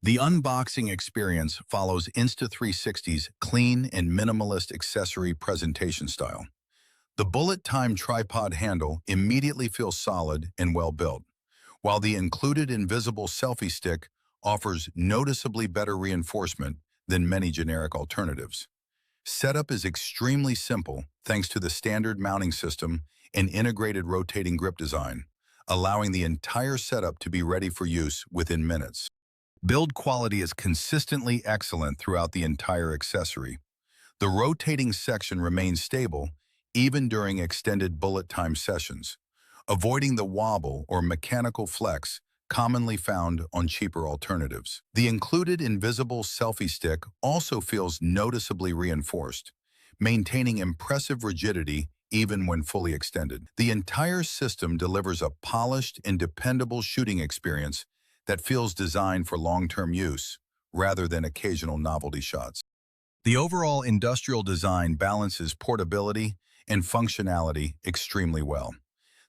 The unboxing experience follows Insta360's clean and minimalist accessory presentation style. The bullet-time tripod handle immediately feels solid and well-built, while the included invisible selfie stick offers noticeably better reinforcement than many generic alternatives. Setup is extremely simple thanks to the standard mounting system and integrated rotating grip design, allowing the entire setup to be ready for use within minutes. Build quality is consistently excellent throughout the entire accessory. The rotating section remains stable even during extended bullet time sessions, avoiding the wobble or mechanical flex commonly found on cheaper alternatives. The included invisible selfie stick also feels noticeably reinforced, maintaining impressive rigidity even when fully extended. The entire system delivers a polished and dependable shooting experience that feels designed for long-term use rather than occasional novelty shots. The overall industrial design balances portability and functionality extremely well.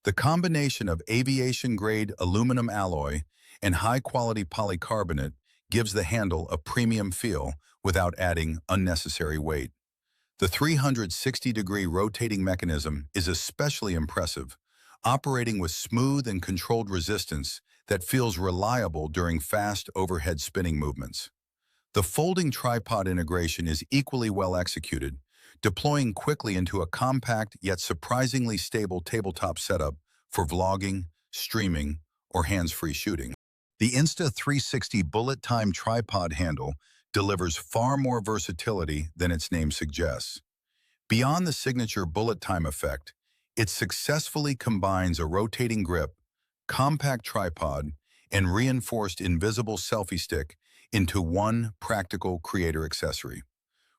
The combination of aviation-grade aluminum alloy and high-quality polycarbonate gives the handle a premium feel without adding unnecessary weight. The 360-degree rotating mechanism is especially impressive, operating with smooth and controlled resistance that feels reliable during fast overhead spinning movements. The folding tripod integration is equally well executed, deploying quickly into a compact yet surprisingly stable tabletop setup for vlogging, streaming, or hands-free shooting. The Insta360 bullet time tripod handle delivers far more versatility than its name suggests. Beyond the signature bullet time effect, it successfully combines a rotating grip, compact tripod, and reinforced invisible selfie stick into one practical creator accessory.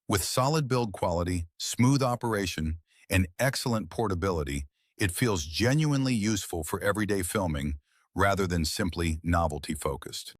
With solid build quality, smooth operation, and excellent portability, it feels genuinely useful for everyday filming rather than simply novelty-focused.